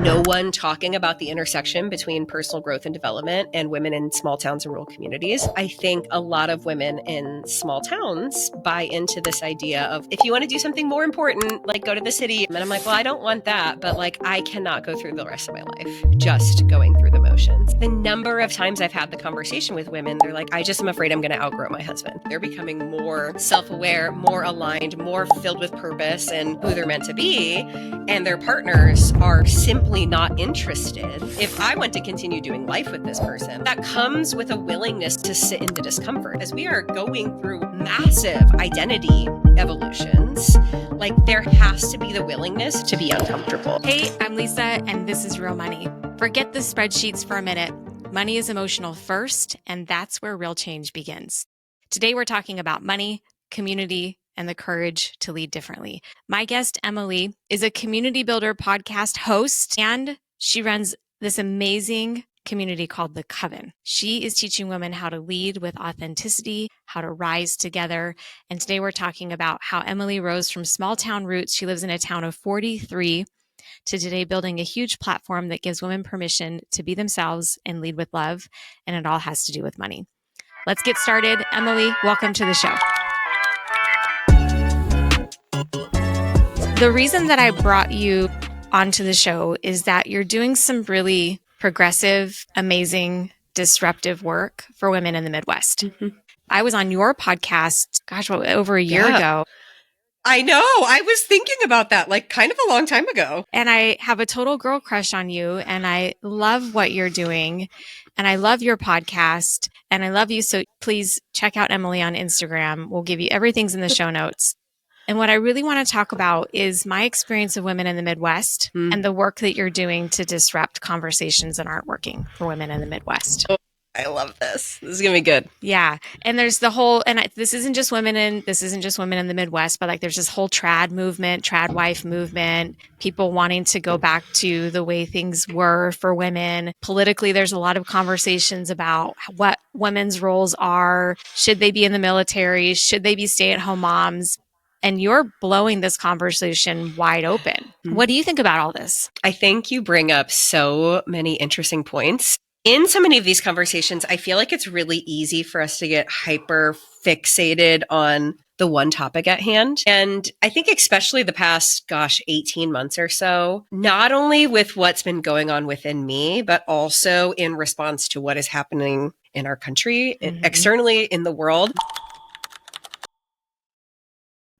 no one talking about the intersection between personal growth and development and women in small towns and rural communities. I think a lot of women in small towns buy into this idea of, if you want to do something more important, like go to the city. And I'm like, well, I don't want that, but like I cannot go through the rest of my life just going through the motions. The number of times I've had the conversation with women, they're like, I just am afraid I'm going to outgrow my husband. They're becoming more self-aware, more aligned, more filled with purpose and who they're meant to be. And their partners are simply not interested. If I want to continue doing life with this person, that comes with a willingness to sit in the discomfort. As we are going through massive identity evolutions, like there has to be the willingness to be uncomfortable. Hey, I'm Lisa, and this is Real Money. Forget the spreadsheets for a minute. Money is emotional first, and that's where real change begins. Today, we're talking about money, community, and the courage to lead differently. My guest, Emily, is a community builder podcast host, and she runs this amazing community called The Coven. She is teaching women how to lead with authenticity, how to rise together. And today we're talking about how Emily rose from small town roots. She lives in a town of 43 to today building a huge platform that gives women permission to be themselves and lead with love. And it all has to do with money. Let's get started. Emily, welcome to the show. The reason that I brought you onto the show is that you're doing some really progressive, amazing, disruptive work for women in the Midwest. Mm-hmm. I was on your podcast, over a year ago. I know. I was thinking about that like kind of a long time ago. And I have a total girl crush on you. And I love what you're doing. And I love your podcast. And I love you. So please check out Emily on Instagram. We'll give you everything's in the show notes. And what I really want to talk about is my experience of women in the Midwest and the work that you're doing to disrupt conversations that aren't working for women in the Midwest. Oh, I love this. This is going to be good. Yeah. And there's the whole, this isn't just women in the Midwest, but like there's this whole trad movement, trad wife movement, people wanting to go back to the way things were for women. Politically, there's a lot of conversations about what women's roles are. Should they be in the military? Should they be stay-at-home moms? And you're blowing this conversation wide open. Mm-hmm. What do you think about all this? I think you bring up so many interesting points. In so many of these conversations, I feel like it's really easy for us to get hyper fixated on the one topic at hand. And I think especially the past, 18 months or so, not only with what's been going on within me, but also in response to what is happening in our country, externally in the world.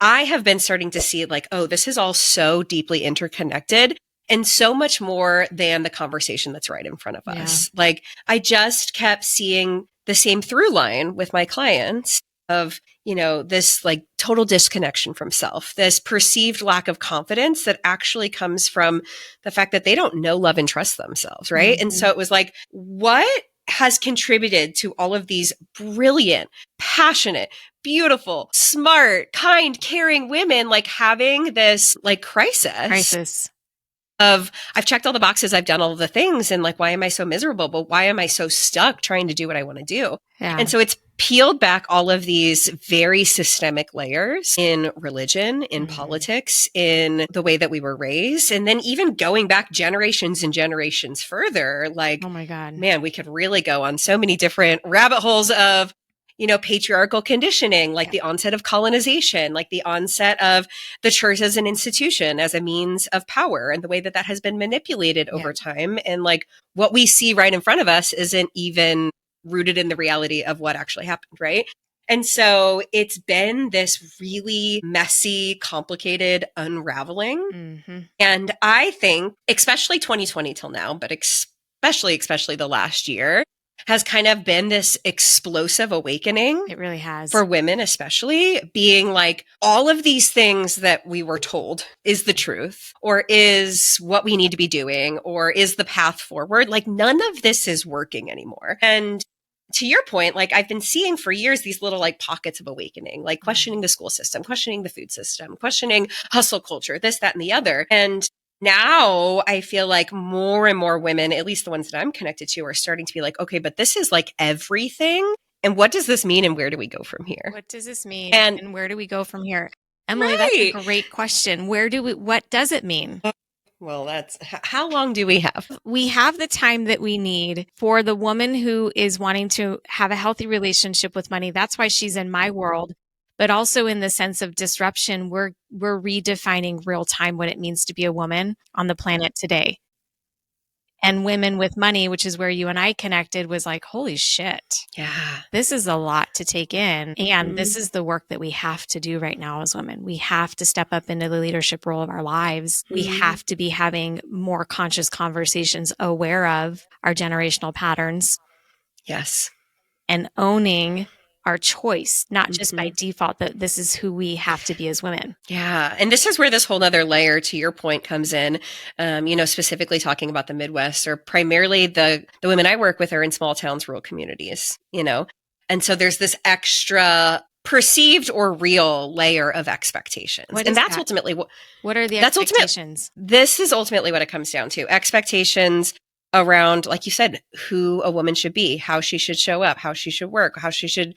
I have been starting to see like, oh, this is all so deeply interconnected and so much more than the conversation that's right in front of us. Like I just kept seeing the same through line with my clients of, this like total disconnection from self, this perceived lack of confidence that actually comes from the fact that they don't know, love, and trust themselves. Right. And so it was like, what has contributed to all of these brilliant, passionate, beautiful, smart, kind, caring women like having this like crisis of I've checked all the boxes, I've done all of the things, and like, why am I so miserable? But why am I so stuck trying to do what I want to do? Yeah. And so it's peeled back all of these very systemic layers in religion, in politics, in the way that we were raised. And then even going back generations and generations further, like, oh my God, man, we could really go on so many different rabbit holes of patriarchal conditioning, like the onset of colonization, like the onset of the church as an institution, as a means of power, and the way that has been manipulated over time. And like what we see right in front of us isn't even rooted in the reality of what actually happened, right? And so it's been this really messy, complicated unraveling. And I think, especially 2020 till now, but especially the last year, has kind of been this explosive awakening. It really has. For women, especially, being like, all of these things that we were told is the truth, or is what we need to be doing, or is the path forward. Like, none of this is working anymore. And to your point, like I've been seeing for years, these little like pockets of awakening, like questioning the school system, questioning the food system, questioning hustle culture, this, that, and the other. And now I feel like more and more women, at least the ones that I'm connected to, are starting to be like, okay, but this is like everything. And what does this mean? And where do we go from here? What does this mean? And where do we go from here? Emily, That's a great question. What does it mean? Well, how long do we have? We have the time that we need for the woman who is wanting to have a healthy relationship with money. That's why she's in my world. But also in the sense of disruption, we're redefining real time what it means to be a woman on the planet today. And women with money, which is where you and I connected, was like, holy shit. Yeah. This is a lot to take in. And this is the work that we have to do right now as women. We have to step up into the leadership role of our lives. We have to be having more conscious conversations, aware of our generational patterns. Yes. And owning our choice, not just by default that this is who we have to be as women. Yeah. And this is where this whole other layer to your point comes in, specifically talking about the Midwest, or primarily the women I work with are in small towns, rural communities, and so there's this extra perceived or real layer of expectations. And that's ultimately what are the expectations? This is ultimately what it comes down to. Expectations around, like you said, who a woman should be, how she should show up, how she should work, how she should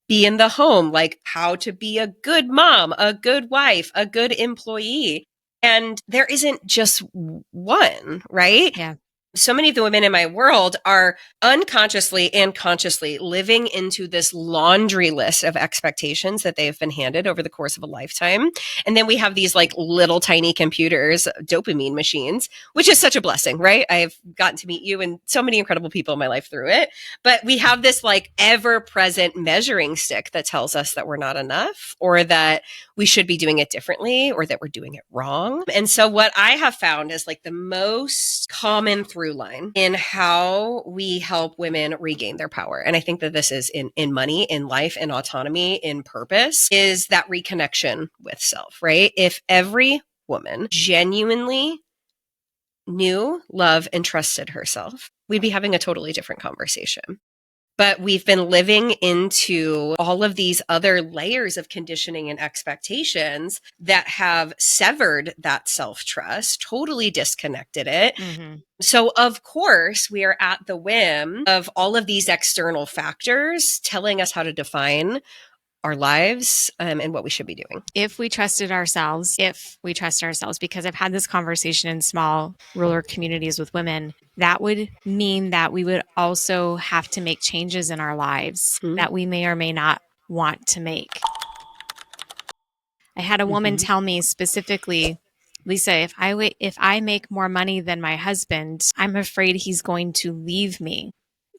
be in the home, like how to be a good mom, a good wife, a good employee. And there isn't just one, right? Yeah. So many of the women in my world are unconsciously and consciously living into this laundry list of expectations that they've been handed over the course of a lifetime. And then we have these like little tiny computers, dopamine machines, which is such a blessing, right? I've gotten to meet you and so many incredible people in my life through it. But we have this like ever present measuring stick that tells us that we're not enough, or that we should be doing it differently, or that we're doing it wrong. And so what I have found is like the most common through line in how we help women regain their power. And I think that this is in money, in life, in autonomy, in purpose, is that reconnection with self, right? If every woman genuinely knew, loved, and trusted herself, we'd be having a totally different conversation. But we've been living into all of these other layers of conditioning and expectations that have severed that self-trust, totally disconnected it. So, of course, we are at the whim of all of these external factors telling us how to define our lives and what we should be doing. If we trust ourselves, because I've had this conversation in small rural communities with women, that would mean that we would also have to make changes in our lives that we may or may not want to make. I had a woman tell me specifically, Lisa, if I make more money than my husband, I'm afraid he's going to leave me.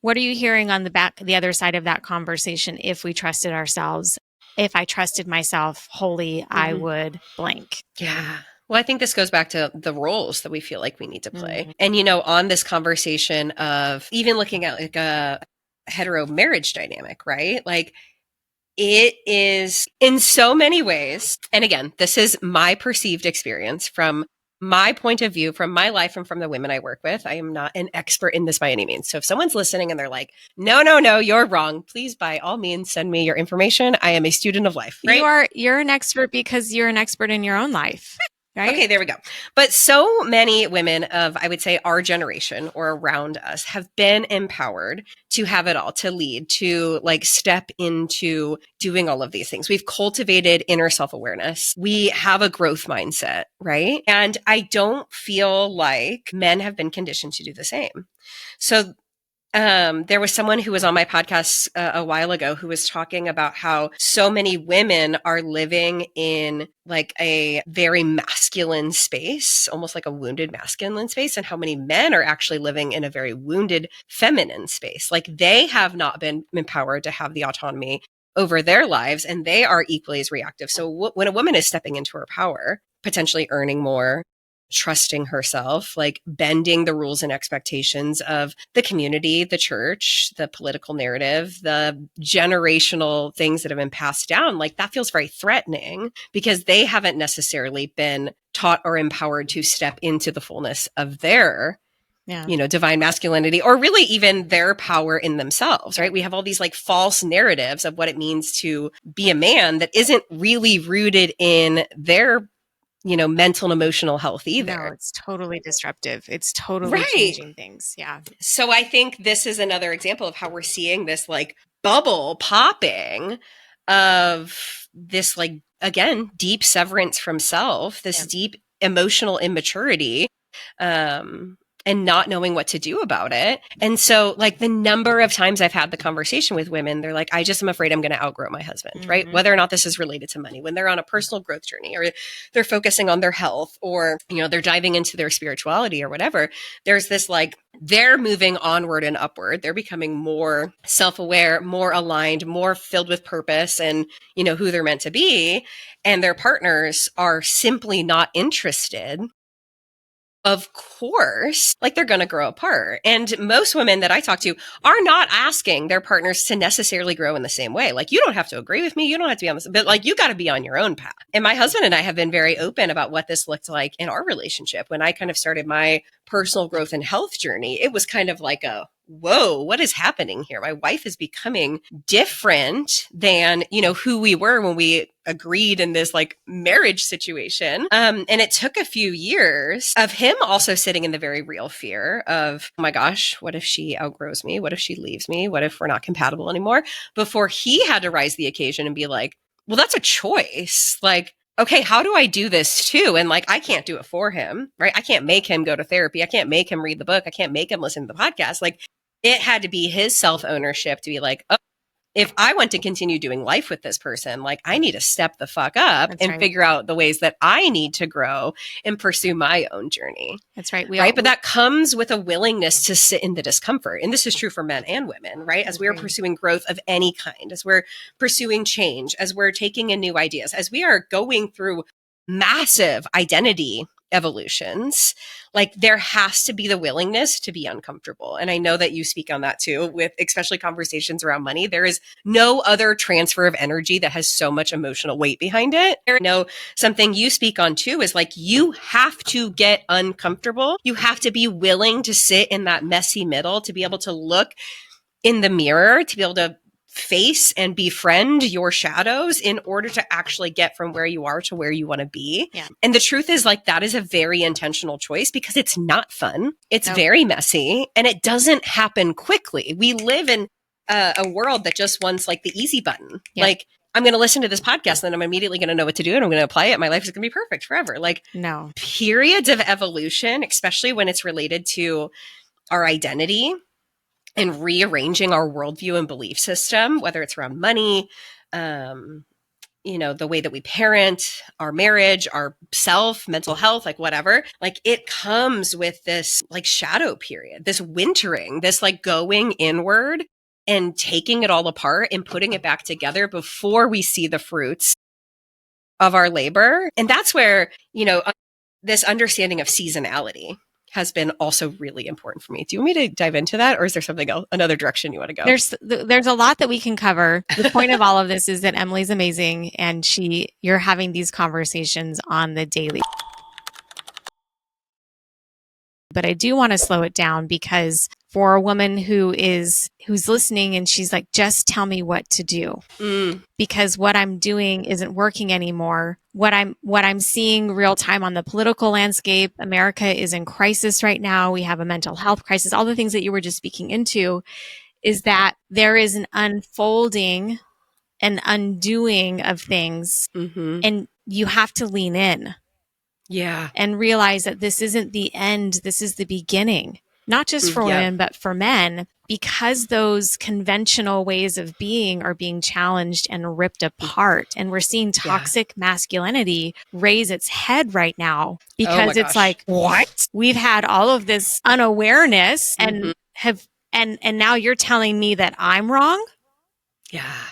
What are you hearing on the other side of that conversation? If we trusted ourselves, if I trusted myself wholly, I would blank. Yeah. Well, I think this goes back to the roles that we feel like we need to play. And, on this conversation of even looking at like a hetero marriage dynamic, right? Like it is in so many ways. And again, this is my perceived experience from my point of view, from my life, and from the women I work with. I am not an expert in this by any means. So if someone's listening and they're like, no, you're wrong, please, by all means, send me your information. I am a student of life. Right? You're an expert because you're an expert in your own life. Right? Okay, there we go. But so many women of, I would say, our generation or around us have been empowered to have it all, to lead, to like step into doing all of these things. We've cultivated inner self-awareness. We have a growth mindset, right? And I don't feel like men have been conditioned to do the same. So there was someone who was on my podcast a while ago who was talking about how so many women are living in like a very masculine space, almost like a wounded masculine space, and how many men are actually living in a very wounded feminine space. Like they have not been empowered to have the autonomy over their lives, and they are equally as reactive. So when a woman is stepping into her power, potentially earning more, trusting herself, like bending the rules and expectations of the community, the church, the political narrative, the generational things that have been passed down, like that feels very threatening because they haven't necessarily been taught or empowered to step into the fullness of their divine masculinity, or really even their power in themselves, right? We have all these like false narratives of what it means to be a man that isn't really rooted in their mental and emotional health either. No, it's totally disruptive. It's totally changing things. Yeah. So I think this is another example of how we're seeing this like bubble popping of this like, again, deep severance from self, this deep emotional immaturity and not knowing what to do about it. And so like the number of times I've had the conversation with women, they're like, I just am afraid I'm going to outgrow my husband, right? Whether or not this is related to money, when they're on a personal growth journey or they're focusing on their health or, they're diving into their spirituality or whatever, there's this like, they're moving onward and upward. They're becoming more self-aware, more aligned, more filled with purpose and, who they're meant to be. And their partners are simply not interested. Of course, like they're going to grow apart. And most women that I talk to are not asking their partners to necessarily grow in the same way. Like, you don't have to agree with me. You don't have to be on this, but like, you got to be on your own path. And my husband and I have been very open about what this looked like in our relationship. When I kind of started my personal growth and health journey, it was kind of like a, whoa, what is happening here? My wife is becoming different than, who we were when we agreed in this like marriage situation. And it took a few years of him also sitting in the very real fear of, oh my gosh, what if she outgrows me? What if she leaves me? What if we're not compatible anymore? Before he had to rise the occasion and be like, well, that's a choice. Like, okay, how do I do this too? And like, I can't do it for him, right? I can't make him go to therapy. I can't make him read the book. I can't make him listen to the podcast. Like, it had to be his self-ownership to be like, oh, if I want to continue doing life with this person, like I need to step the fuck up and figure out the ways that I need to grow and pursue my own journey. That's right. But that comes with a willingness to sit in the discomfort. And this is true for men and women, right? As we're pursuing growth of any kind, as we're pursuing change, as we're taking in new ideas, as we are going through massive identity evolutions, like there has to be the willingness to be uncomfortable. And I know that you speak on that too, with especially conversations around money. There is no other transfer of energy that has so much emotional weight behind it. I know something you speak on too is like, you have to get uncomfortable. You have to be willing to sit in that messy middle, to be able to look in the mirror, to be able to face and befriend your shadows in order to actually get from where you are to where you want to be. Yeah. And the truth is like, that is a very intentional choice because it's not fun. It's very messy and it doesn't happen quickly. We live in a world that just wants like the easy button. Yeah. Like, I'm going to listen to this podcast and then I'm immediately going to know what to do and I'm going to apply it. My life is going to be perfect forever. Like, no. Periods of evolution, especially when it's related to our identity and rearranging our worldview and belief system, whether it's around money, the way that we parent, our marriage, our self, mental health, like whatever, like it comes with this like shadow period, this wintering, this like going inward and taking it all apart and putting it back together before we see the fruits of our labor. And that's where, this understanding of seasonality has been also really important for me. Do you want me to dive into that, or is there something else, another direction you want to go? There's a lot that we can cover. The point of all of this is that Emily's amazing, and you're having these conversations on the daily. But I do want to slow it down because for a woman who's listening and she's like, just tell me what to do because what I'm doing isn't working anymore. What I'm seeing real time on the political landscape, America is in crisis right now. We have a mental health crisis. All the things that you were just speaking into is that there is an unfolding and undoing of things and you have to lean in. Yeah. And realize that this isn't the end. This is the beginning, not just for women, but for men, because those conventional ways of being are being challenged and ripped apart. And we're seeing toxic masculinity raise its head right now because it's like, what? We've had all of this unawareness and and now you're telling me that I'm wrong. Yeah.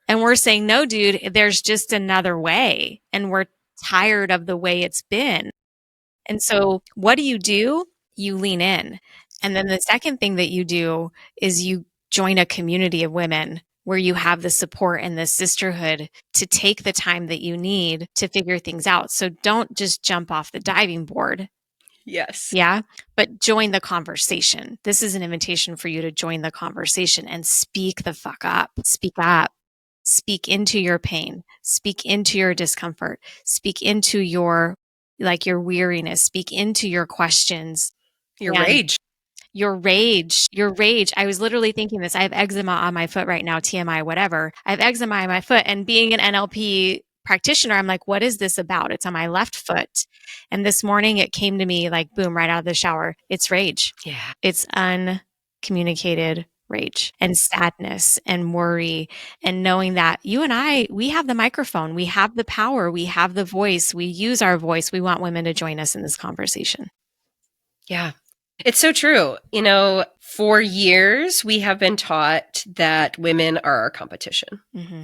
And we're saying, no, dude, there's just another way. And we're tired of the way it's been. And so what do? You lean in. And then the second thing that you do is you join a community of women where you have the support and the sisterhood to take the time that you need to figure things out. So don't just jump off the diving board. Yes. Yeah. But join the conversation. This is an invitation for you to join the conversation and speak the fuck up. Speak up. Speak into your pain, speak into your discomfort, speak into your weariness, speak into your questions. Your rage. I was literally thinking this. I have eczema on my foot right now, TMI, whatever. I have eczema on my foot, and being an NLP practitioner, I'm like, what is this about? It's on my left foot. And this morning it came to me like, boom, right out of the shower. It's rage. Yeah. It's uncommunicated rage and sadness and worry, and knowing that you and I, we have the microphone, we have the power, we have the voice, we use our voice. We want women to join us in this conversation. Yeah. It's so true. For years, we have been taught that women are our competition. Mm-hmm.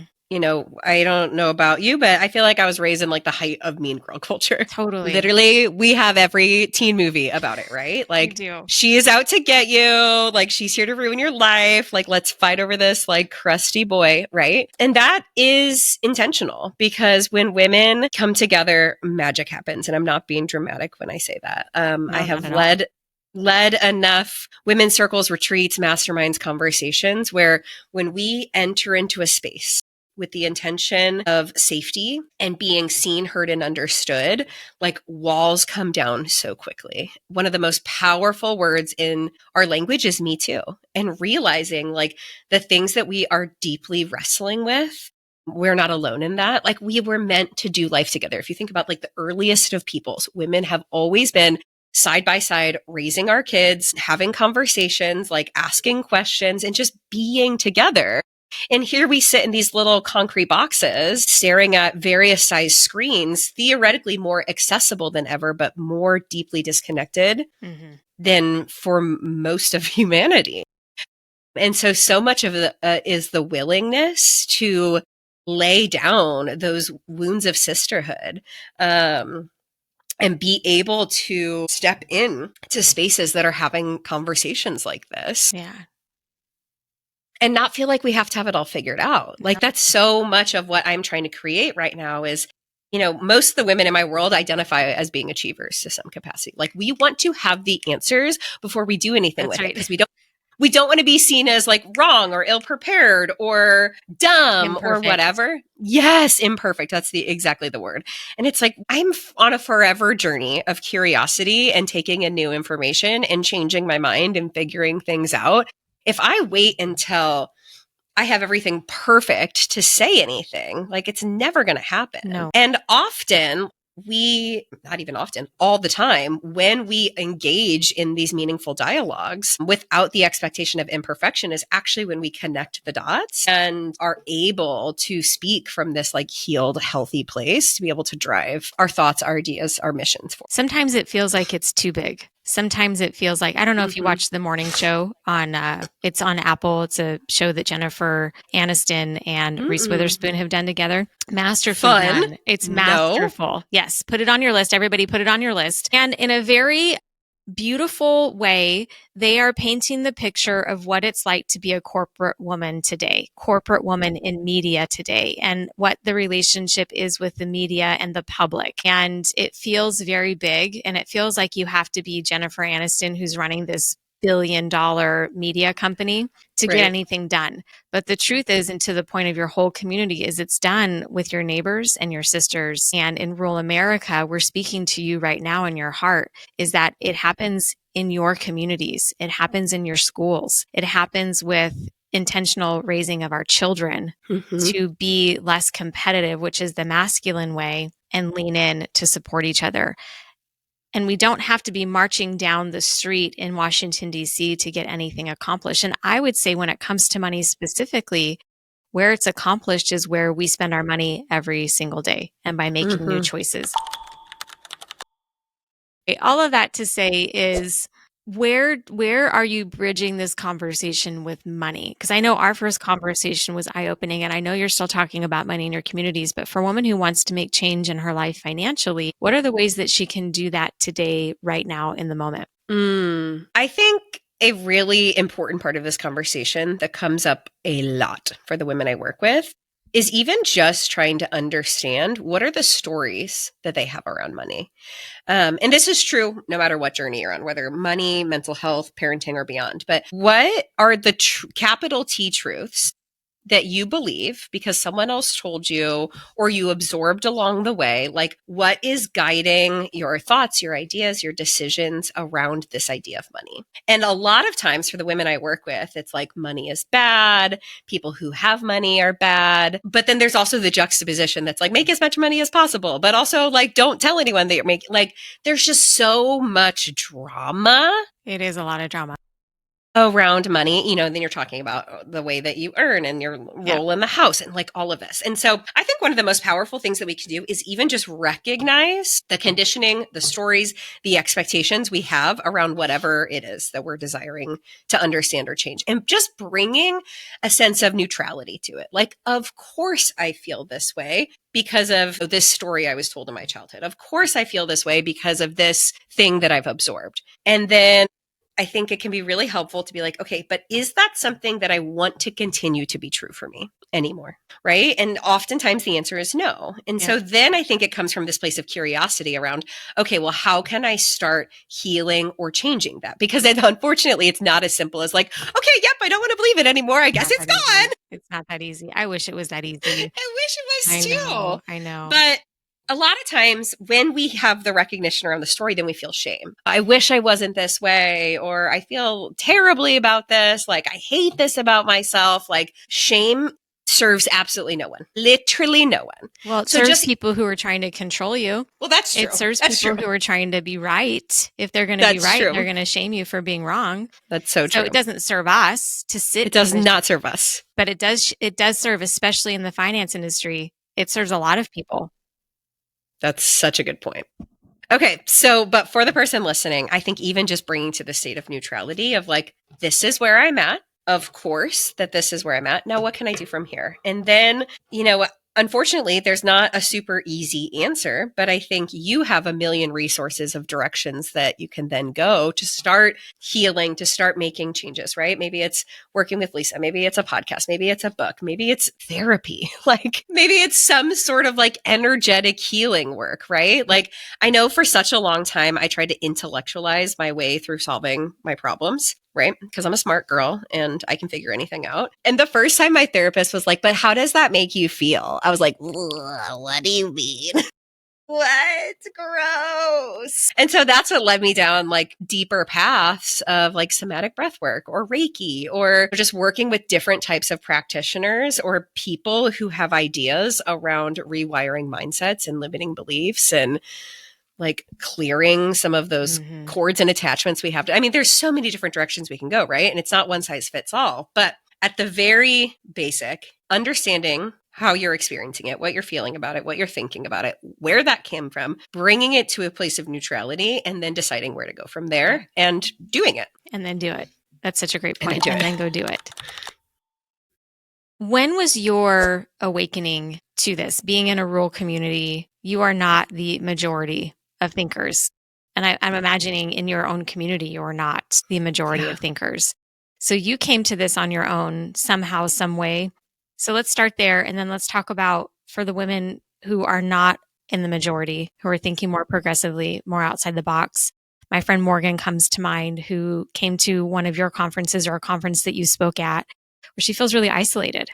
I don't know about you, but I feel like I was raised in like the height of mean girl culture. Totally. Literally, we have every teen movie about it, right? Like, do. She is out to get you. Like, she's here to ruin your life. Like, let's fight over this like crusty boy, right? And that is intentional, because when women come together, magic happens. And I'm not being dramatic when I say that. No, I have not at led enough women's circles, retreats, masterminds, conversations where when we enter into a space with the intention of safety and being seen, heard, and understood, like walls come down so quickly. One of the most powerful words in our language is me too. And realizing like the things that we are deeply wrestling with, we're not alone in that. Like, we were meant to do life together. If you think about like the earliest of peoples, women have always been side by side, raising our kids, having conversations, like asking questions, and just being together. And here we sit in these little concrete boxes staring at various size screens, theoretically more accessible than ever, but more deeply disconnected than for most of humanity. And so much of the is the willingness to lay down those wounds of sisterhood, and be able to step in to spaces that are having conversations like this. Yeah. And not feel like we have to have it all figured out. Like, that's so much of what I'm trying to create right now is, most of the women in my world identify as being achievers to some capacity. Like, we want to have the answers before we do anything with it, because we don't want to be seen as like wrong or ill-prepared or dumb or whatever. Yes, imperfect. That's exactly the word. And it's like, I'm on a forever journey of curiosity and taking in new information and changing my mind and figuring things out. If I wait until I have everything perfect to say anything, like, it's never going to happen. No. And often not even often, all the time, when we engage in these meaningful dialogues without the expectation of imperfection, is actually when we connect the dots and are able to speak from this like healed, healthy place to be able to drive our thoughts, our ideas, our missions forward. Sometimes it feels like it's too big. Sometimes it feels like, I don't know if you watch The Morning Show it's on Apple. It's a show that Jennifer Aniston and Reese Witherspoon have done together. Masterfully done. It's masterful. Yes. Put it on your list. Everybody put it on your list. And in a very beautiful way, they are painting the picture of what it's like to be a corporate woman today, corporate woman in media today, and what the relationship is with the media and the public. And it feels very big, and it feels like you have to be Jennifer Aniston, who's running this billion-dollar media company to get anything done. But the truth is, and to the point of your whole community, is it's done with your neighbors and your sisters. And in rural America, we're speaking to you right now in your heart, is that it happens in your communities. It happens in your schools. It happens with intentional raising of our children to be less competitive, which is the masculine way, and lean in to support each other. And we don't have to be marching down the street in Washington, D.C. to get anything accomplished. And I would say when it comes to money specifically, where it's accomplished is where we spend our money every single day, and by making new choices. All of that to say is, where are you bridging this conversation with money? Because I know our first conversation was eye-opening, and I know you're still talking about money in your communities, but for a woman who wants to make change in her life financially, what are the ways that she can do that today, right now, in the moment? I think a really important part of this conversation that comes up a lot for the women I work with is even just trying to understand what are the stories that they have around money. And this is true no matter what journey you're on, whether money, mental health, parenting, or beyond. But what are the capital T truths that you believe because someone else told you or you absorbed along the way, like what is guiding your thoughts, your ideas, your decisions around this idea of money. And a lot of times for the women I work with, it's like money is bad. People who have money are bad. But then there's also the juxtaposition that's like, make as much money as possible, but also like, don't tell anyone that you're making, like, there's just so much drama. It is a lot of drama Around money, then you're talking about the way that you earn and your role in the house and like all of this. And so I think one of the most powerful things that we can do is even just recognize the conditioning, the stories, the expectations we have around whatever it is that we're desiring to understand or change, and just bringing a sense of neutrality to it. Like, of course I feel this way because of this story I was told in my childhood. Of course I feel this way because of this thing that I've absorbed. And then I think it can be really helpful to be like, okay, but is that something that I want to continue to be true for me anymore? Right. And oftentimes the answer is no. And so then I think it comes from this place of curiosity around, okay, well, how can I start healing or changing that? Because unfortunately, it's not as simple as like, okay, yep, I don't want to believe it anymore. I guess it's gone. Easy. It's not that easy. I wish it was that easy. I wish it was too. I know. But a lot of times when we have the recognition around the story, then we feel shame. I wish I wasn't this way, or I feel terribly about this. Like, I hate this about myself. Like, shame serves absolutely no one, literally no one. Well, it serves people who are trying to control you. Well, that's true. It serves people who are trying to be right. If they're going to be right, they're going to shame you for being wrong. That's so true. So it doesn't serve us to sit. It does not serve us. But it does serve, especially in the finance industry. It serves a lot of people. That's such a good point. Okay. So, but for the person listening, I think even just bringing to the state of neutrality of like, this is where I'm at. Of course, that this is where I'm at. Now, what can I do from here? And then, unfortunately, there's not a super easy answer, but I think you have a million resources of directions that you can then go to start healing, to start making changes, right? Maybe it's working with Lisa. Maybe it's a podcast. Maybe it's a book. Maybe it's therapy. Like, maybe it's some sort of like energetic healing work, right? Like, I know for such a long time, I tried to intellectualize my way through solving my problems. Right? Because I'm a smart girl and I can figure anything out. And the first time my therapist was like, but how does that make you feel? I was like, what do you mean? What? Gross. And so that's what led me down like deeper paths of like somatic breath work or Reiki or just working with different types of practitioners or people who have ideas around rewiring mindsets and limiting beliefs and like clearing some of those cords and attachments we have to. I mean, there's so many different directions we can go, right? And it's not one size fits all. But at the very basic, understanding how you're experiencing it, what you're feeling about it, what you're thinking about it, where that came from, bringing it to a place of neutrality, and then deciding where to go from there and doing it. And then do it. That's such a great point. And then go do it. When was your awakening to this? Being in a rural community, you are not the majority of thinkers. And I'm imagining in your own community, you're not the majority of thinkers. So you came to this on your own somehow, some way. So let's start there. And then let's talk about for the women who are not in the majority, who are thinking more progressively, more outside the box. My friend Morgan comes to mind, who came to one of your conferences or a conference that you spoke at, where she feels really isolated.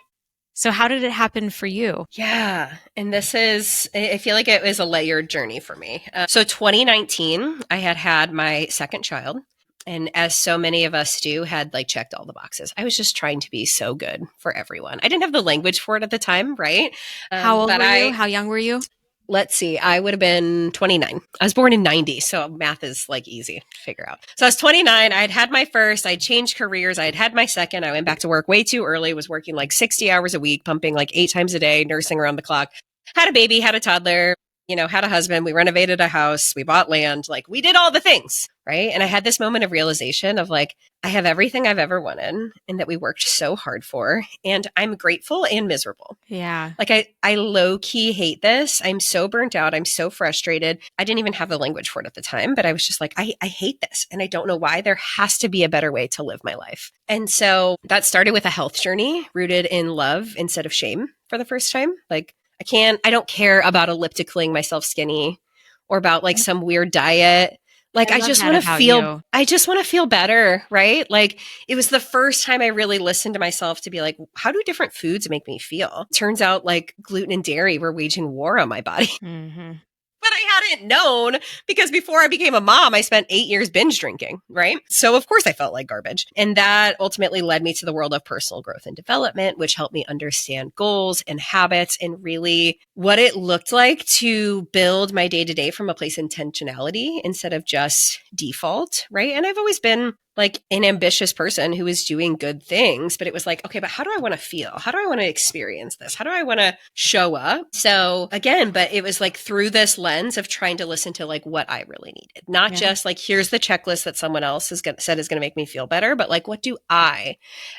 So how did it happen for you? Yeah. And I feel like it was a layered journey for me. So 2019, I had my second child. And as so many of us do, had like checked all the boxes. I was just trying to be so good for everyone. I didn't have the language for it at the time, right? How old were you? How young were you? Let's see. I would have been 29. I was born in 90. So math is like easy to figure out. So I was 29. I had my first. I'd changed careers. I had my second. I went back to work way too early. Was working like 60 hours a week, pumping like 8 times a day, nursing around the clock. Had a baby, had a toddler, had a husband. We renovated a house. We bought land. Like we did all the things. Right. And I had this moment of realization of like, I have everything I've ever wanted and that we worked so hard for. And I'm grateful and miserable. Yeah. Like I low key hate this. I'm so burnt out. I'm so frustrated. I didn't even have the language for it at the time, but I was just like, I hate this. And I don't know why. There has to be a better way to live my life. And so that started with a health journey rooted in love instead of shame for the first time. Like I don't care about ellipticaling myself skinny or about like some weird diet. Like, I just want to feel better, right? Like, it was the first time I really listened to myself to be like, how do different foods make me feel? Turns out like gluten and dairy were waging war on my body. Mm-hmm. But I hadn't known because before I became a mom, I spent 8 years binge drinking, right? So of course I felt like garbage. And that ultimately led me to the world of personal growth and development, which helped me understand goals and habits and really what it looked like to build my day-to-day from a place of intentionality instead of just default, right? And I've always been like an ambitious person who is doing good things, but it was like, okay, but how do I want to feel? How do I want to experience this? How do I want to show up? So again, but it was like through this lens of trying to listen to like what I really needed, not just like, here's the checklist that someone else has said is going to make me feel better, but like, what do I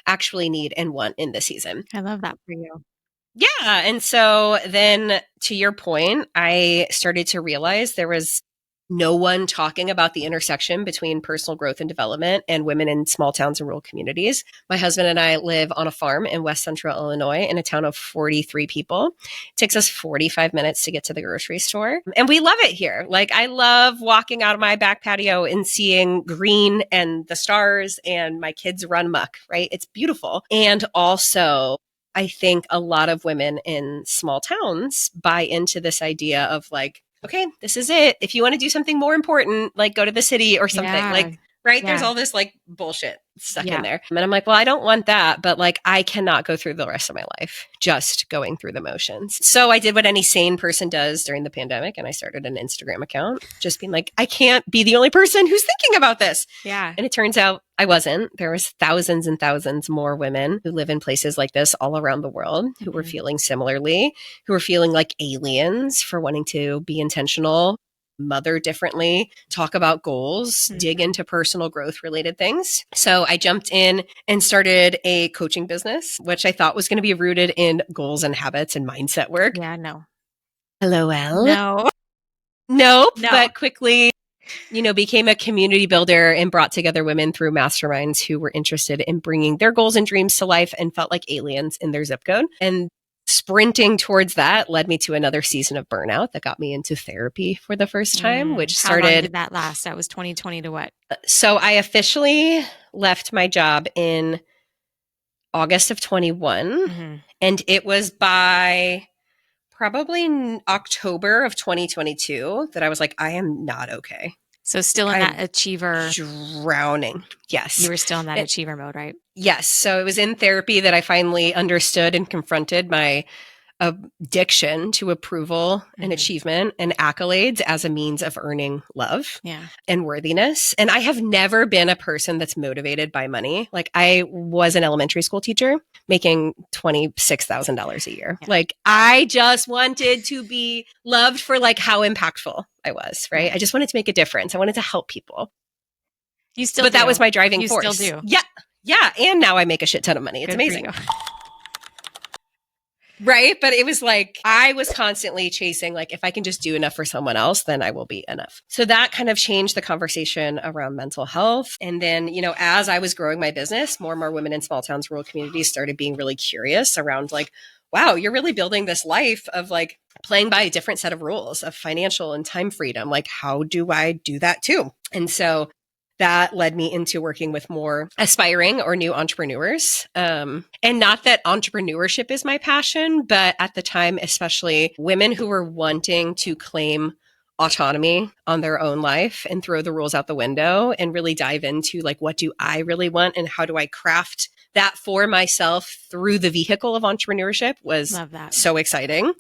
actually need and want in this season? I love that for you. Yeah. And so then to your point, I started to realize there was no one talking about the intersection between personal growth and development and women in small towns and rural communities. My husband and I live on a farm in West Central Illinois in a town of 43 people. It takes us 45 minutes to get to the grocery store. And we love it here. Like, I love walking out of my back patio and seeing green and the stars and my kids run muck, right? It's beautiful. And also, I think a lot of women in small towns buy into this idea of like, okay, this is it. If you want to do something more important, like go to the city or something. Yeah. Like, right? Yeah. There's all this like bullshit stuck in there. And I'm like, well, I don't want that, but like I cannot go through the rest of my life just going through the motions. So I did what any sane person does during the pandemic, and I started an Instagram account, just being like, I can't be the only person who's thinking about this. Yeah. And it turns out I wasn't. There was thousands and thousands more women who live in places like this all around the world who were feeling similarly, who were feeling like aliens for wanting to be intentional, mother differently, talk about goals, dig into personal growth related things. So I jumped in and started a coaching business, which I thought was going to be rooted in goals and habits and mindset work. Yeah, no. LOL. No. Nope. No. But quickly, became a community builder and brought together women through masterminds who were interested in bringing their goals and dreams to life and felt like aliens in their zip code. And sprinting towards that led me to another season of burnout that got me into therapy for the first time, which started. How long did that last? That was 2020 to what? So I officially left my job in August of 21, and it was by probably October of 2022 that I was like, I am not okay. So still in that achiever. Drowning. Yes. You were still in that achiever mode, right? Yes. So it was in therapy that I finally understood and confronted my addiction to approval and achievement and accolades as a means of earning love and worthiness. And I have never been a person that's motivated by money. Like, I was an elementary school teacher making $26,000 a year. Like, I just wanted to be loved for like how impactful I was, right? I just wanted to make a difference. I wanted to help people. You still But do. That was my driving force. You still do. Yeah. Yeah. And now I make a shit ton of money. It's Good amazing. Right. But it was like, I was constantly chasing, like, if I can just do enough for someone else, then I will be enough. So that kind of changed the conversation around mental health. And then, as I was growing my business, more and more women in small towns, rural communities started being really curious around like, wow, you're really building this life of like playing by a different set of rules of financial and time freedom. Like, how do I do that too? And so that led me into working with more aspiring or new entrepreneurs. And not that entrepreneurship is my passion, but at the time, especially women who were wanting to claim autonomy on their own life and throw the rules out the window and really dive into like, what do I really want and how do I craft that for myself through the vehicle of entrepreneurship was so exciting.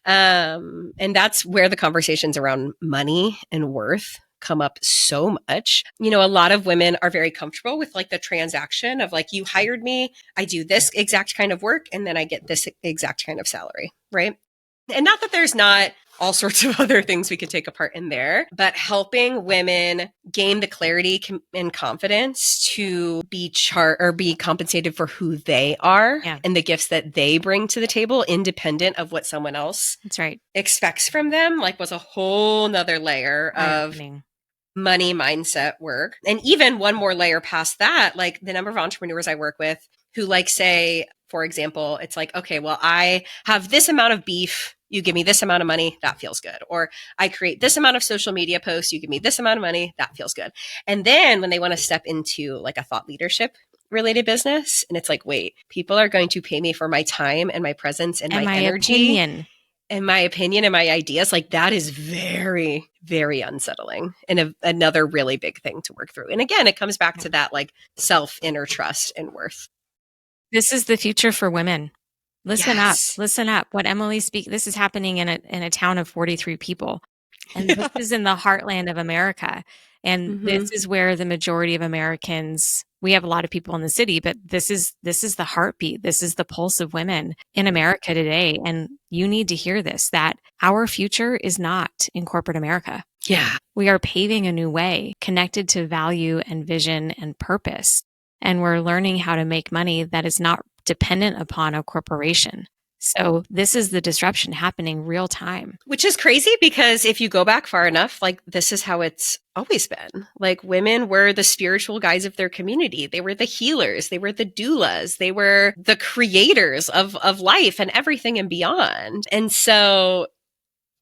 And that's where the conversations around money and worth come up so much. A lot of women are very comfortable with like the transaction of like, you hired me, I do this exact kind of work, and then I get this exact kind of salary, right? And not that there's not all sorts of other things we could take apart in there, but helping women gain the clarity and confidence to be be compensated for who they are and the gifts that they bring to the table, independent of what someone else expects from them, like was a whole nother layer of money mindset work. And even one more layer past that, like the number of entrepreneurs I work with who like say For example, it's like, okay, well, I have this amount of beef. You give me this amount of money. That feels good. Or I create this amount of social media posts. You give me this amount of money. That feels good. And then when they want to step into like a thought leadership related business, and it's like, wait, people are going to pay me for my time and my presence and my energy. Opinion. And my opinion and my ideas, like that is very, very unsettling and another really big thing to work through. And again, it comes back to that like self inner trust and worth. This is the future for women. Listen Yes. up. Listen up. What Emily this is happening in a town of 43 people. And this is in the heartland of America. And this is where the majority of Americans, we have a lot of people in the city, but this is the heartbeat. This is the pulse of women in America today. And you need to hear this, that our future is not in corporate America. Yeah. We are paving a new way connected to value and vision and purpose. And we're learning how to make money that is not dependent upon a corporation. So this is the disruption happening real time. Which is crazy because if you go back far enough, like this is how it's always been. Like women were the spiritual guides of their community. They were the healers. They were the doulas. They were the creators of life and everything and beyond. And so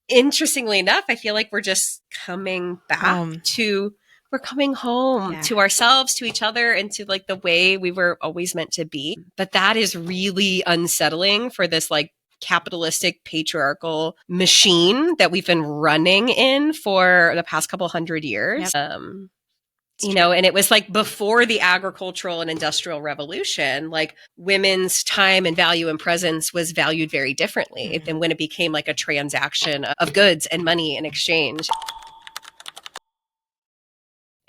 interestingly enough, I feel like we're just coming back to we're coming home to ourselves, to each other, and to like the way we were always meant to be. But that is really unsettling for this like capitalistic patriarchal machine that we've been running in for the past couple hundred years. You know, and it was like before the agricultural and industrial revolution, like women's time and value and presence was valued very differently than when it became like a transaction of goods and money in exchange.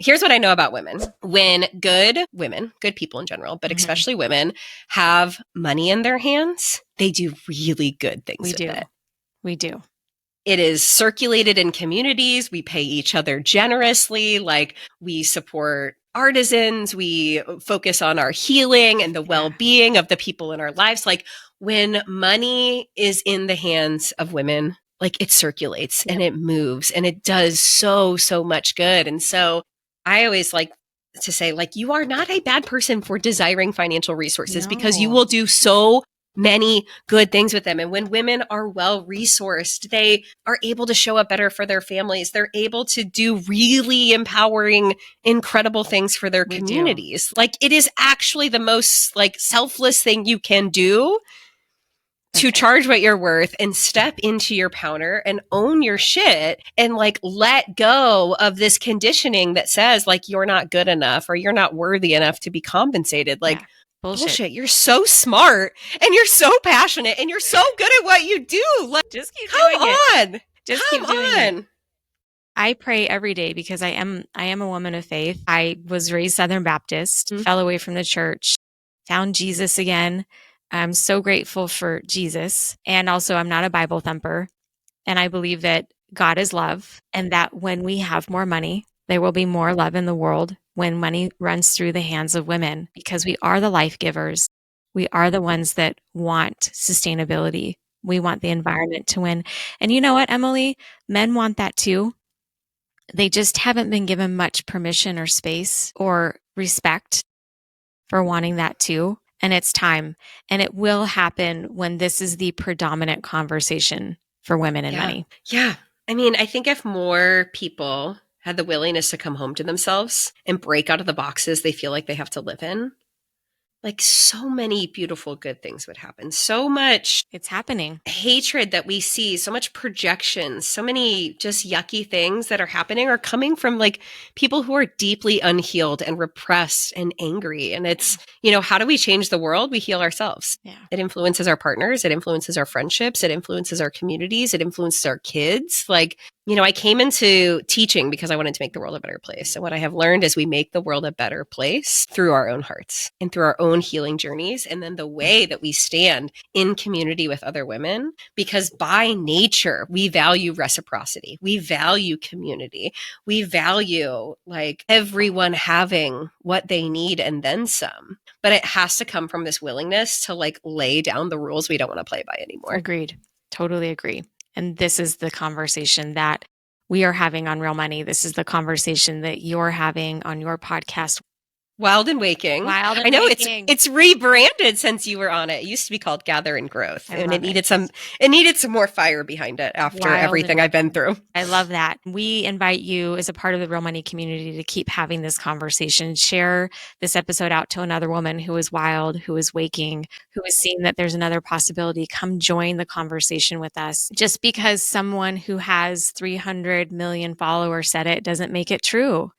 Here's what I know about women. When good women, good people in general, but especially women, have money in their hands, they do really good things with it. We do. It is circulated in communities. We pay each other generously. Like we support artisans. We focus on our healing and the well-being of the people in our lives. Like when money is in the hands of women, like it circulates and it moves and it does so much good. And so I always like to say, like, you are not a bad person for desiring financial resources because you will do so many good things with them. And when women are well resourced, they are able to show up better for their families. They're able to do really empowering, incredible things for their communities. Like it is actually the most like selfless thing you can do to charge what you're worth and step into your power and own your shit and like let go of this conditioning that says like you're not good enough or you're not worthy enough to be compensated. Like bullshit. You're so smart and you're so passionate and you're so good at what you do. Like just keep come doing on. It. Just come keep doing on. It. I pray every day because I am a woman of faith. I was raised Southern Baptist, fell away from the church, found Jesus again. I'm so grateful for Jesus. And also I'm not a Bible thumper. And I believe that God is love and that when we have more money, there will be more love in the world when money runs through the hands of women because we are the life givers. We are the ones that want sustainability. We want the environment to win. And you know what, Emily? Men want that too. They just haven't been given much permission or space or respect for wanting that too. And it's time. And it will happen when this is the predominant conversation for women and money. Yeah. I mean, I think if more people had the willingness to come home to themselves and break out of the boxes they feel like they have to live in, like so many beautiful good things would happen. So much it's happening. Hatred that we see, so much projection, so many just yucky things that are happening are coming from like people who are deeply unhealed and repressed and angry. And it's, you know, how do we change the world? We heal ourselves. Yeah. It influences our partners. It influences our friendships. It influences our communities. It influences our kids. Like, you know, I came into teaching because I wanted to make the world a better place. And what I have learned is we make the world a better place through our own hearts and through our own healing journeys. And then the way that we stand in community with other women, because by nature, we value reciprocity. We value community. We value like everyone having what they need and then some. But it has to come from this willingness to like lay down the rules we don't want to play by anymore. Agreed. Totally agree. And this is the conversation that we are having on Real Money. This is the conversation that you're having on your podcast. Wild and Waking. Wild and I know Waking. it's rebranded since you were on it. It used to be called Gather and Growth, and it needed some more fire behind it after everything I've been through. I love that. We invite you as a part of the Real Money community to keep having this conversation. Share this episode out to another woman who is wild, who is waking, who is seeing that there's another possibility. Come join the conversation with us. Just because someone who has 300 million followers said it doesn't make it true.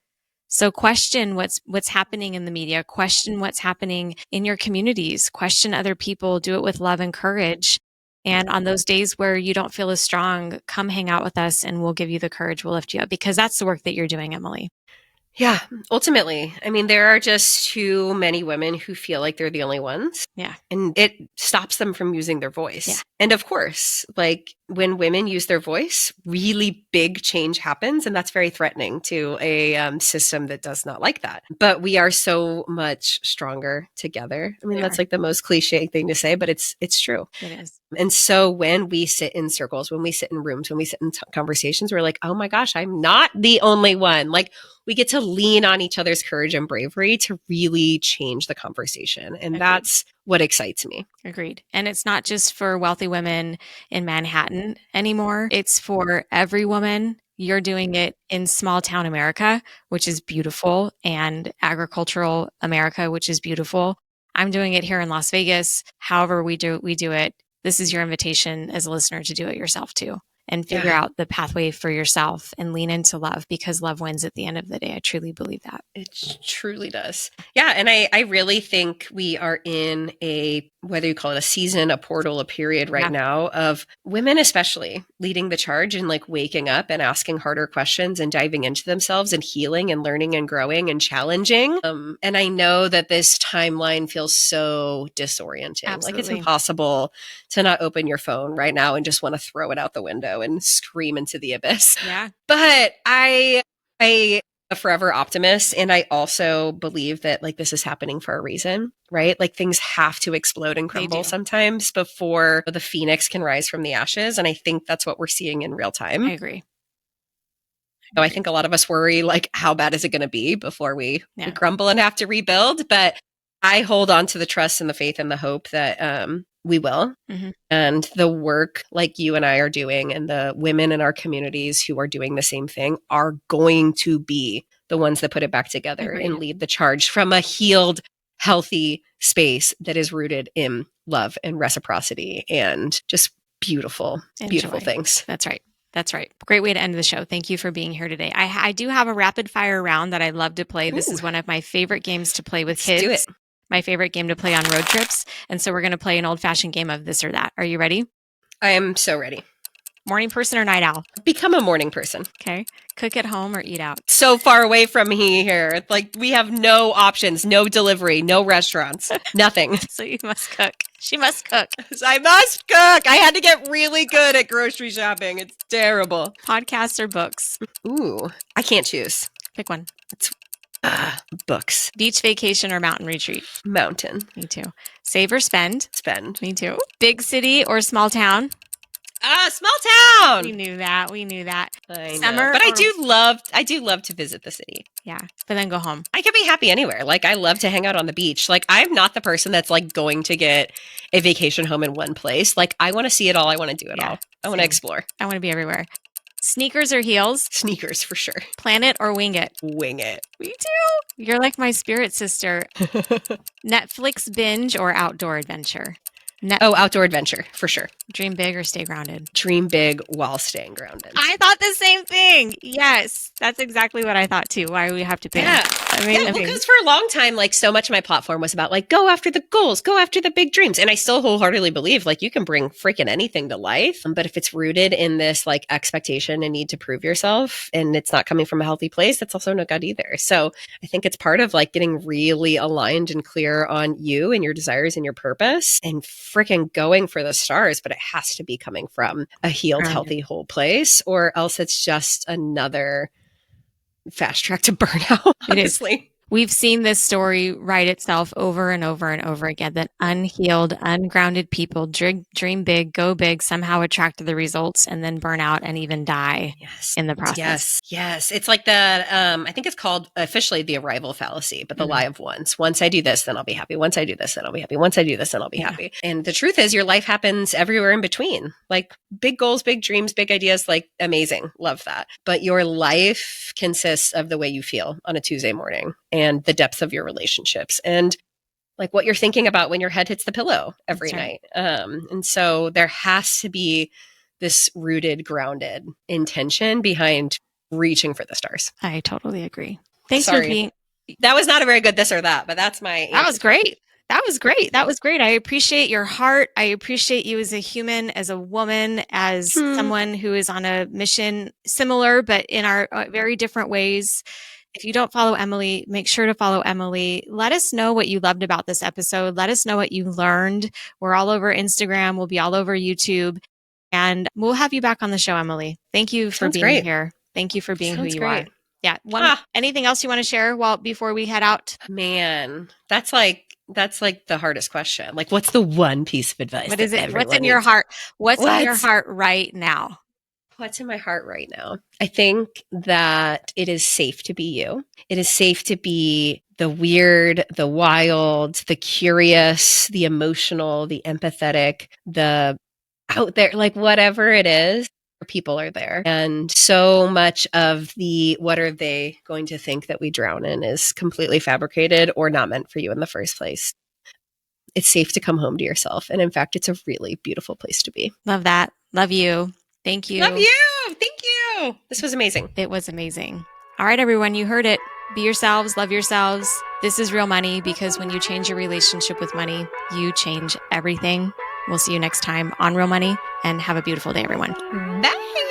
So question what's happening in the media, question what's happening in your communities, question other people, do it with love and courage. And on those days where you don't feel as strong, come hang out with us and we'll give you the courage. We'll lift you up, because that's the work that you're doing, Emily. Yeah, ultimately. I mean, there are just too many women who feel like they're the only ones. Yeah. And it stops them from using their voice. Yeah. And of course, like when women use their voice, really big change happens. And that's very threatening to a system that does not like that. But we are so much stronger together. I mean, that's like the most cliche thing to say, but it's true. It is. And so when we sit in circles, when we sit in rooms, when we sit in conversations, we're like, oh my gosh, I'm not the only one. Like we get to lean on each other's courage and bravery to really change the conversation. And that's what excites me. Agreed. And it's not just for wealthy women in Manhattan anymore. It's for every woman. You're doing it in small town America, which is beautiful, and agricultural America, which is beautiful. I'm doing it here in Las Vegas. However we do it. This is your invitation as a listener to do it yourself too, and figure out the pathway for yourself and lean into love, because love wins at the end of the day. I truly believe that. It truly does. Yeah. And I really think we are in whether you call it a season, a portal, a period right now of women, especially leading the charge and like waking up and asking harder questions and diving into themselves and healing and learning and growing and challenging. And I know that this timeline feels so disorienting. Absolutely. Like it's impossible to not open your phone right now and just want to throw it out the window and scream into the abyss. Yeah. But I a forever optimist. And I also believe that like this is happening for a reason, right? Like things have to explode and crumble sometimes before the phoenix can rise from the ashes. And I think that's what we're seeing in real time. I agree. So I think a lot of us worry, like, how bad is it going to be before we crumble and have to rebuild? But I hold on to the trust and the faith and the hope that we will. Mm-hmm. And the work like you and I are doing, and the women in our communities who are doing the same thing, are going to be the ones that put it back together and lead the charge from a healed, healthy space that is rooted in love and reciprocity and just beautiful, beautiful things. That's right. That's right. Great way to end the show. Thank you for being here today. I do have a rapid fire round that I love to play. This is one of my favorite games to play with kids. Do it. My favorite game to play on road trips. And so we're going to play an old-fashioned game of this or that. Are you ready? I am so ready. Morning person or night owl? Become a morning person. Okay. Cook at home or eat out? So far away from me here. Like we have no options, no delivery, no restaurants, nothing. So you must cook. She must cook. I must cook. I had to get really good at grocery shopping. It's terrible. Podcasts or books? Ooh, I can't choose. Pick one. It's books. Beach vacation or mountain retreat? Mountain. Me too. Save or spend? Spend. Me too. Big city or small town? Small town. We knew that. I Summer know. But I do love to visit the city. Yeah. But then go home. I could be happy anywhere. Like I love to hang out on the beach. Like I'm not the person that's like going to get a vacation home in one place. Like I want to see it all. I want to do it all. I want to explore. I want to be everywhere. Sneakers or heels? Sneakers for sure. Plan it or wing it? Wing it. Me too. You're like my spirit sister. Netflix binge or outdoor adventure? Outdoor adventure for sure. Dream big or stay grounded? Dream big while staying grounded. I thought the same thing. Yes, that's exactly what I thought too. Why do we have to pick? Yeah. Because for a long time, like so much of my platform was about like, go after the goals, go after the big dreams. And I still wholeheartedly believe like you can bring freaking anything to life. But if it's rooted in this like expectation and need to prove yourself and it's not coming from a healthy place, that's also no good either. So I think it's part of like getting really aligned and clear on you and your desires and your purpose and freaking going for the stars. But it has to be coming from a healed, healthy, whole place, or else it's just another fast track to burnout. It is. We've seen this story write itself over and over and over again, that unhealed, ungrounded people dream big, go big, somehow attract the results, and then burn out and even die in the process. Yes. It's like the, I think it's called officially the arrival fallacy, but the lie of once. Once I do this, then I'll be happy. Once I do this, then I'll be happy. Once I do this, then I'll be happy. And the truth is your life happens everywhere in between. Like big goals, big dreams, big ideas, like amazing. Love that. But your life consists of the way you feel on a Tuesday morning and the depth of your relationships and like what you're thinking about when your head hits the pillow every night. And so there has to be this rooted, grounded intention behind reaching for the stars. I totally agree. Thanks for being. That was not a very good this or that, but that's my answer. That was great. That was great. That was great. I appreciate your heart. I appreciate you as a human, as a woman, as someone who is on a mission similar, but in our very different ways. If you don't follow Emily, make sure to follow Emily. Let us know what you loved about this episode. Let us know what you learned. We're all over Instagram. We'll be all over YouTube. And we'll have you back on the show, Emily. Thank you for being here. Thank you for being who you are. Yeah. Anything else you want to share before we head out? Man, that's like the hardest question. Like, what's the one piece of advice? What is it? What's in your heart? What's in your heart right now? What's in my heart right now? I think that it is safe to be you. It is safe to be the weird, the wild, the curious, the emotional, the empathetic, the out there, like whatever it is, people are there. And so much of the what are they going to think that we drown in is completely fabricated or not meant for you in the first place. It's safe to come home to yourself. And in fact, it's a really beautiful place to be. Love that. Love you. Thank you. Love you. Thank you. This was amazing. It was amazing. All right, everyone, you heard it. Be yourselves, love yourselves. This is Real Money, because when you change your relationship with money, you change everything. We'll see you next time on Real Money, and have a beautiful day, everyone. Bye.